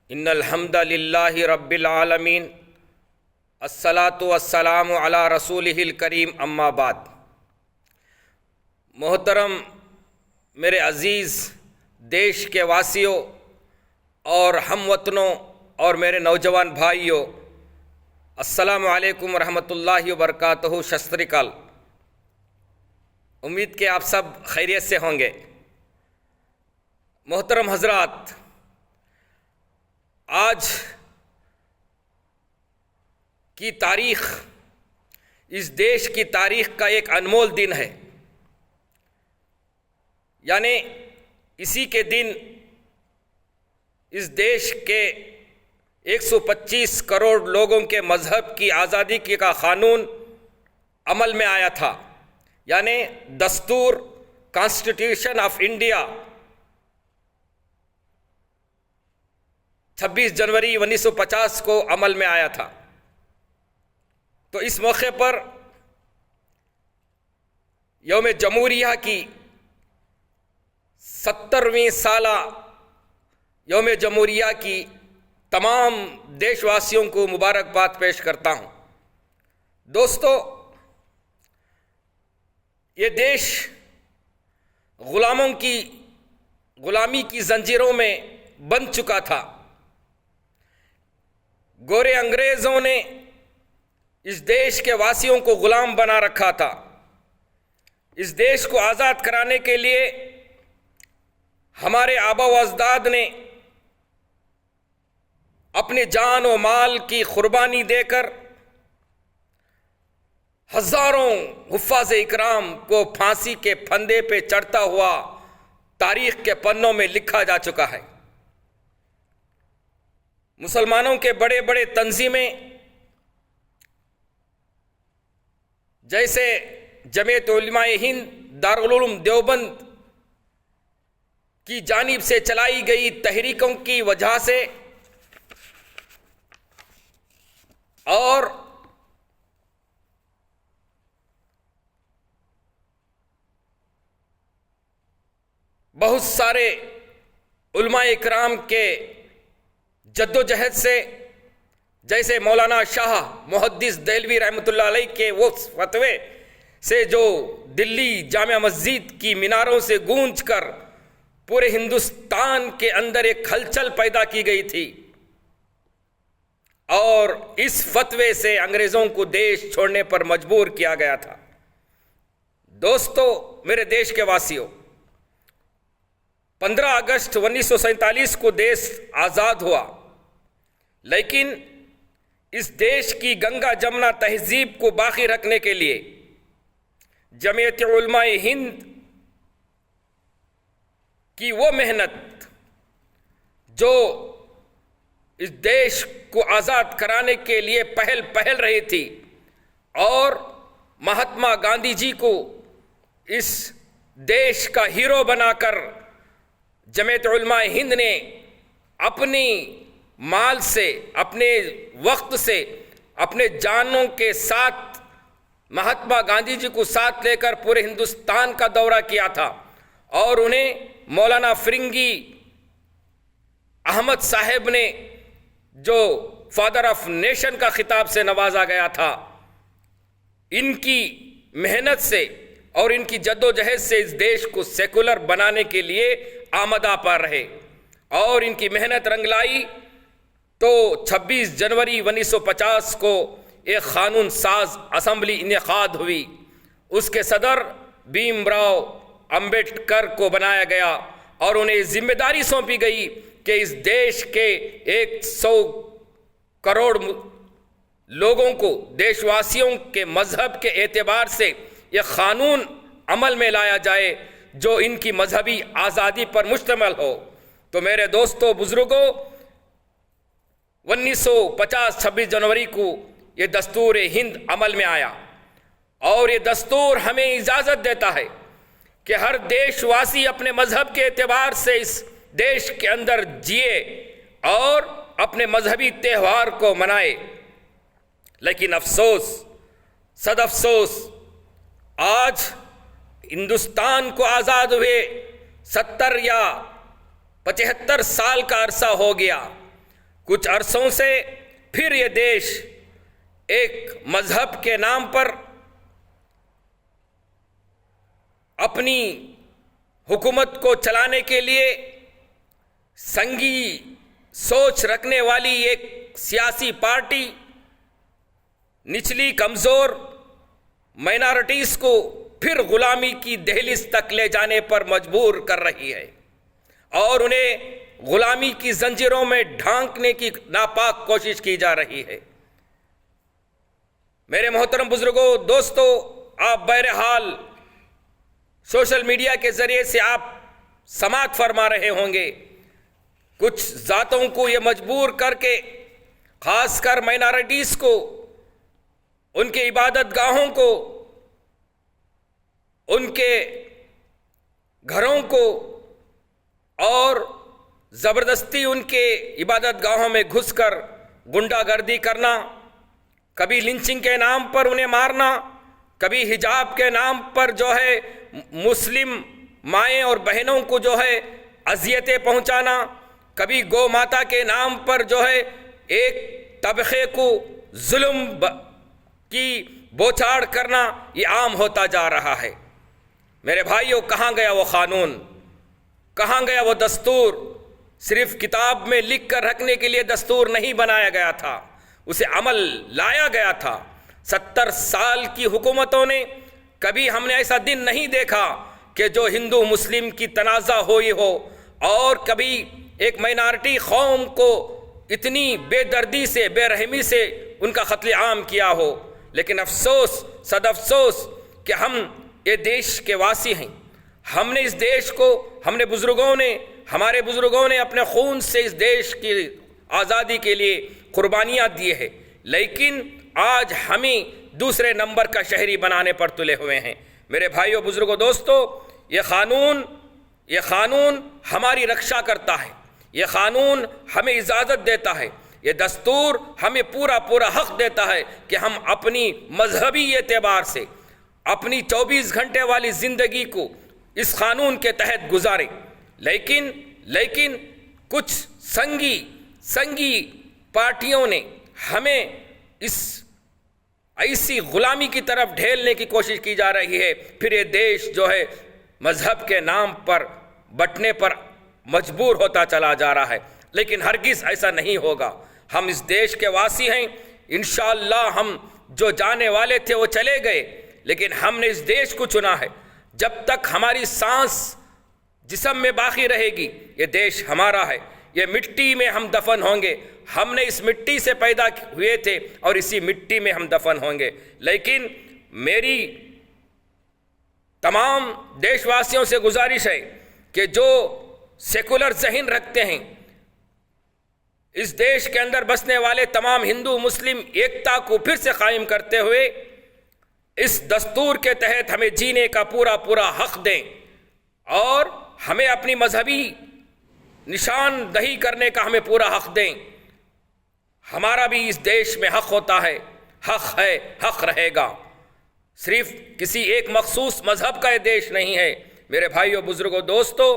ان الحمد للہ رب العالمین الصلاۃ والسلام علی رسولہ الکریم اما بعد۔ محترم میرے عزیز دیش کے واسیوں اور ہم وطنوں اور میرے نوجوان بھائیوں، السلام علیکم ورحمۃ اللہ وبرکاتہ۔ شستری کال۔ امید کہ آپ سب خیریت سے ہوں گے۔ محترم حضرات، آج کی تاریخ اس دیش کی تاریخ کا ایک انمول دن ہے، یعنی اسی کے دن اس دیش کے 125 کروڑ لوگوں کے مذہب کی آزادی کا قانون عمل میں آیا تھا، یعنی دستور کانسٹیٹیوشن آف انڈیا 26 جنوری 1950 کو عمل میں آیا تھا۔ تو اس موقع پر یوم جمہوریہ کی 70ویں سالہ یوم جمہوریہ کی تمام دیش واسیوں کو مبارکباد پیش کرتا ہوں۔ دوستو، یہ دیش غلامی کی زنجیروں میں بندھ چکا تھا۔ گورے انگریزوں نے اس دیش کے واسیوں کو غلام بنا رکھا تھا۔ اس دیش کو آزاد کرانے کے لیے ہمارے آبا و اجداد نے اپنے جان و مال کی قربانی دے کر ہزاروں حفاظ اکرام کو پھانسی کے پھندے پہ چڑھتا ہوا تاریخ کے پنوں میں لکھا جا چکا ہے۔ مسلمانوں کے بڑے بڑے تنظیمیں جیسے جمعیت علماء ہند، دارالعلوم دیوبند کی جانب سے چلائی گئی تحریکوں کی وجہ سے اور بہت سارے علماء اکرام کے جدوجہد سے، جیسے مولانا شاہ محدث دہلوی رحمۃ اللہ علیہ کے وہ فتوے سے جو دلی جامع مسجد کی میناروں سے گونج کر پورے ہندوستان کے اندر ایک ہلچل پیدا کی گئی تھی، اور اس فتوے سے انگریزوں کو دیش چھوڑنے پر مجبور کیا گیا تھا۔ دوستو، میرے دیش کے واسیوں، 15 اگست 1947 کو دیش آزاد ہوا، لیکن اس دیش کی گنگا جمنا تہذیب کو باقی رکھنے کے لیے جمعیت علماء ہند کی وہ محنت جو اس دیش کو آزاد کرانے کے لیے پہل رہی تھی، اور مہاتما گاندھی جی کو اس دیش کا ہیرو بنا کر جمعیت علماء ہند نے اپنی مال سے، اپنے وقت سے، اپنے جانوں کے ساتھ مہاتما گاندھی جی کو ساتھ لے کر پورے ہندوستان کا دورہ کیا تھا، اور انہیں مولانا فرنگی احمد صاحب نے جو فادر آف نیشن کا خطاب سے نوازا گیا تھا۔ ان کی محنت سے اور ان کی جدوجہد سے اس دیش کو سیکولر بنانے کے لیے آمدہ پر رہے، اور ان کی محنت رنگ لائی تو 26 جنوری 1950 کو ایک قانون ساز اسمبلی انعقاد ہوئی۔ اس کے صدر بھیم راؤ امبیڈکر کو بنایا گیا، اور انہیں ذمہ داری سونپی گئی کہ اس دیش کے 100 کروڑ لوگوں کو، دیش واسیوں کے مذہب کے اعتبار سے یہ قانون عمل میں لایا جائے جو ان کی مذہبی آزادی پر مشتمل ہو۔ تو میرے دوستوں، بزرگوں، 1950 26 جنوری کو یہ دستور ہند عمل میں آیا، اور یہ دستور ہمیں اجازت دیتا ہے کہ ہر دیش واسی اپنے مذہب کے اعتبار سے اس دیش کے اندر جیے اور اپنے مذہبی تہوار کو منائے۔ لیکن افسوس، صد افسوس، آج ہندوستان کو آزاد ہوئے 70 یا 75 سال کا عرصہ ہو گیا، کچھ عرصوں سے پھر یہ دیش ایک مذہب کے نام پر اپنی حکومت کو چلانے کے لیے سنگی سوچ رکھنے والی ایک سیاسی پارٹی نچلی کمزور مائنارٹیز کو پھر غلامی کی دہلیز تک لے جانے پر مجبور کر رہی ہے اور انہیں غلامی کی زنجیروں میں ڈھانکنے کی ناپاک کوشش کی جا رہی ہے۔ میرے محترم بزرگوں، دوستو، آپ بہرحال سوشل میڈیا کے ذریعے سے آپ سماعت فرما رہے ہوں گے، کچھ ذاتوں کو یہ مجبور کر کے، خاص کر مائنارٹیز کو، ان کے عبادت گاہوں کو، ان کے گھروں کو اور زبردستی ان کے عبادت گاہوں میں گھس کر گنڈا گردی کرنا، کبھی لنچنگ کے نام پر انہیں مارنا، کبھی حجاب کے نام پر جو ہے مسلم مائیں اور بہنوں کو جو ہے اذیتیں پہنچانا، کبھی گو ماتا کے نام پر جو ہے ایک طبقے کو ظلم کی بوچھاڑ کرنا، یہ عام ہوتا جا رہا ہے۔ میرے بھائیوں، کہاں گیا وہ قانون؟ کہاں گیا وہ دستور؟ صرف کتاب میں لکھ کر رکھنے کے لیے دستور نہیں بنایا گیا تھا، اسے عمل لایا گیا تھا۔ 70 سال کی حکومتوں نے کبھی ہم نے ایسا دن نہیں دیکھا کہ جو ہندو مسلم کی تنازع ہوئی ہو اور کبھی ایک مائنارٹی قوم کو اتنی بے دردی سے، بے رحمی سے ان کا قتل عام کیا ہو۔ لیکن افسوس، صد افسوس کہ ہم یہ دیش کے واسی ہیں، ہم نے اس دیش کو، ہمارے بزرگوں نے اپنے خون سے اس دیش کی آزادی کے لیے قربانیاں دی ہے، لیکن آج ہمیں دوسرے نمبر کا شہری بنانے پر تلے ہوئے ہیں۔ میرے بھائیوں، بزرگوں، دوستو، یہ قانون ہماری رکشا کرتا ہے، یہ قانون ہمیں اجازت دیتا ہے، یہ دستور ہمیں پورا حق دیتا ہے کہ ہم اپنی مذہبی اعتبار سے اپنی 24 گھنٹے والی زندگی کو اس قانون کے تحت گزاریں۔ لیکن کچھ سنگی پارٹیوں نے ہمیں اس ایسی غلامی کی طرف ڈھیلنے کی کوشش کی جا رہی ہے، پھر یہ دیش جو ہے مذہب کے نام پر بٹنے پر مجبور ہوتا چلا جا رہا ہے۔ لیکن ہرگز ایسا نہیں ہوگا، ہم اس دیش کے واسی ہیں، انشاءاللہ ہم جو جانے والے تھے وہ چلے گئے، لیکن ہم نے اس دیش کو چنا ہے۔ جب تک ہماری سانس جسم میں باقی رہے گی، یہ دیش ہمارا ہے، یہ مٹی میں ہم دفن ہوں گے، ہم نے اس مٹی سے پیدا ہوئے تھے اور اسی مٹی میں ہم دفن ہوں گے۔ لیکن میری تمام دیش واسیوں سے گزارش ہے کہ جو سیکولر ذہن رکھتے ہیں، اس دیش کے اندر بسنے والے تمام ہندو مسلم ایکتا کو پھر سے قائم کرتے ہوئے اس دستور کے تحت ہمیں جینے کا پورا حق دیں اور ہمیں اپنی مذہبی نشاندہی کرنے کا ہمیں پورا حق دیں۔ ہمارا بھی اس دیش میں حق ہوتا ہے، حق رہے گا۔ صرف کسی ایک مخصوص مذہب کا یہ دیش نہیں ہے۔ میرے بھائیوں، بزرگوں، دوستو،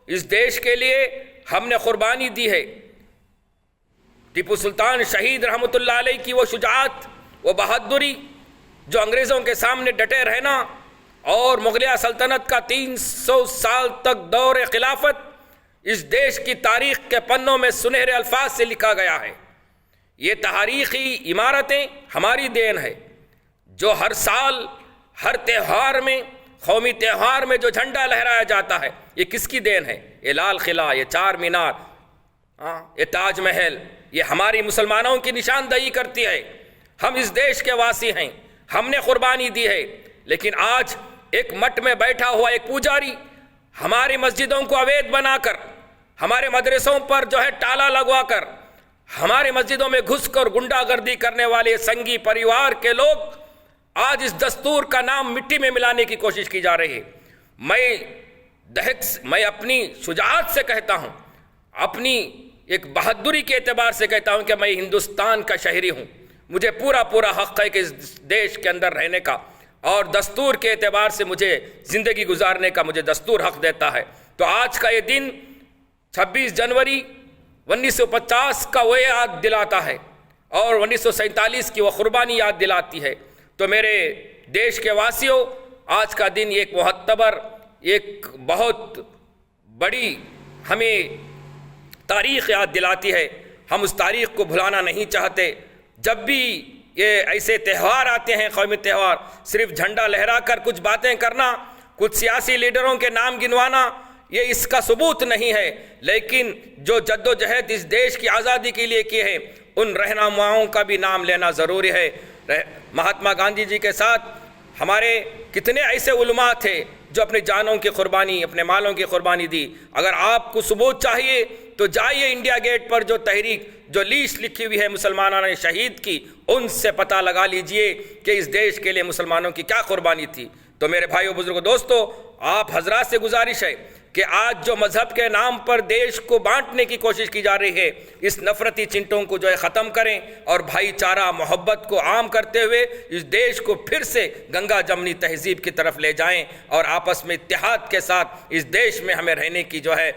اس دیش کے لیے ہم نے قربانی دی ہے۔ ٹیپو سلطان شہید رحمۃ اللہ علیہ کی وہ شجاعت، وہ بہادری، جو انگریزوں کے سامنے ڈٹے رہنا اور مغلیہ سلطنت کا 300 سال تک دور خلافت اس دیش کی تاریخ کے پنوں میں سنہرے الفاظ سے لکھا گیا ہے۔ یہ تاریخی عمارتیں ہماری دین ہے، جو ہر سال ہر تہوار میں، قومی تہوار میں جو جھنڈا لہرایا جاتا ہے، یہ کس کی دین ہے؟ یہ لال قلعہ، یہ چار مینار، یہ تاج محل، یہ ہماری مسلمانوں کی نشاندہی کرتی ہے۔ ہم اس دیش کے واسی ہیں، ہم نے قربانی دی ہے، لیکن آج ایک مٹ میں بیٹھا ہوا ایک پجاری ہماری مسجدوں کو اویت بنا کر، ہمارے مدرسوں پر جو ہے تالا لگوا کر، ہمارے مسجدوں میں گھس کر گنڈا گردی کرنے والے سنگی پریوار کے لوگ آج اس دستور کا نام مٹی میں ملانے کی کوشش کی جا رہی ہے۔ میں اپنی شجاعت سے کہتا ہوں، اپنی ایک بہادری کے اعتبار سے کہتا ہوں کہ میں ہندوستان کا شہری ہوں، مجھے پورا حق ہے کہ اس دیش کے اندر رہنے کا، اور دستور کے اعتبار سے مجھے زندگی گزارنے کا مجھے دستور حق دیتا ہے۔ تو آج کا یہ دن 26 جنوری 1950 کا وہ یاد دلاتا ہے اور 1947 کی وہ قربانی یاد دلاتی ہے۔ تو میرے دیش کے واسیوں، آج کا دن ایک معتبر، ایک بہت بڑی ہمیں تاریخ یاد دلاتی ہے۔ ہم اس تاریخ کو بھلانا نہیں چاہتے۔ جب بھی یہ ایسے تہوار آتے ہیں، قومی تہوار، صرف جھنڈا لہرا کر کچھ باتیں کرنا، کچھ سیاسی لیڈروں کے نام گنوانا، یہ اس کا ثبوت نہیں ہے، لیکن جو جد و جہد اس دیش کی آزادی کے لیے کی ہے، ان رہنماؤں کا بھی نام لینا ضروری ہے۔ مہاتما گاندھی جی کے ساتھ ہمارے کتنے ایسے علماء تھے جو اپنی جانوں کی قربانی، اپنے مالوں کی قربانی دی۔ اگر آپ کو ثبوت چاہیے تو جائیے انڈیا گیٹ پر جو تحریک، جو لیسٹ لکھی ہوئی ہے مسلمانوں نے شہید کی، ان سے پتہ لگا لیجئے کہ اس دیش کے لیے مسلمانوں کی کیا قربانی تھی۔ تو میرے بھائیو بزرگوں دوستو، آپ حضرات سے گزارش ہے کہ آج جو مذہب کے نام پر دیش کو بانٹنے کی کوشش کی جا رہی ہے، اس نفرتی چنٹوں کو جو ہے ختم کریں اور بھائی چارہ محبت کو عام کرتے ہوئے اس دیش کو پھر سے گنگا جمنی تہذیب کی طرف لے جائیں اور آپس میں اتحاد کے ساتھ اس دیش میں ہمیں رہنے کی جو ہے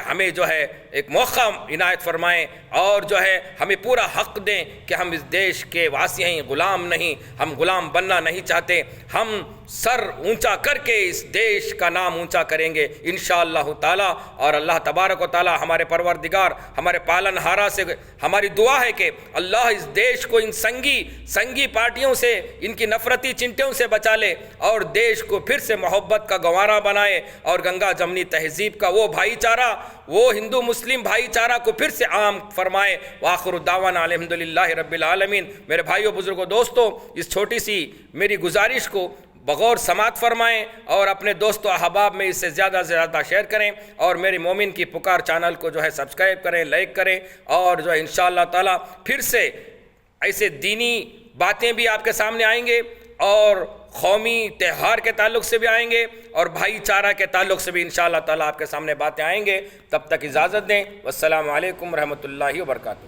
ہمیں جو ہے ایک موقع عنایت فرمائیں اور جو ہے ہمیں پورا حق دیں کہ ہم اس دیش کے واسی ہیں، غلام نہیں، ہم غلام بننا نہیں چاہتے۔ ہم سر اونچا کر کے اس دیش کا نام اونچا کریں گے انشاءاللہ تعالی، اور اللہ تبارک و تعالی ہمارے پروردگار، ہمارے پالن ہارا سے ہماری دعا ہے کہ اللہ اس دیش کو ان سنگی پارٹیوں سے، ان کی نفرتی چنٹوں سے بچا لے اور دیش کو پھر سے محبت کا گوارا بنائے اور گنگا جمنی تہذیب کا وہ بھائی چارہ، وہ ہندو مسلم بھائی چارہ کو پھر سے عام فرمائے۔ وآخر دعوانا الحمدللہ رب العالمین۔ میرے بھائیو بزرگوں دوستو، اس چھوٹی سی میری گزارش کو بغور سماعت فرمائیں اور اپنے دوست و احباب میں اس سے زیادہ سے زیادہ شیئر کریں اور میری مومن کی پکار چینل کو جو ہے سبسکرائب کریں، لائک کریں، اور جو ہے انشاءاللہ تعالی پھر سے ایسے دینی باتیں بھی آپ کے سامنے آئیں گے اور قومی تہوار کے تعلق سے بھی آئیں گے اور بھائی چارہ کے تعلق سے بھی انشاءاللہ تعالی آپ کے سامنے باتیں آئیں گے۔ تب تک اجازت دیں۔ والسلام علیکم ورحمۃ اللہ وبرکاتہ۔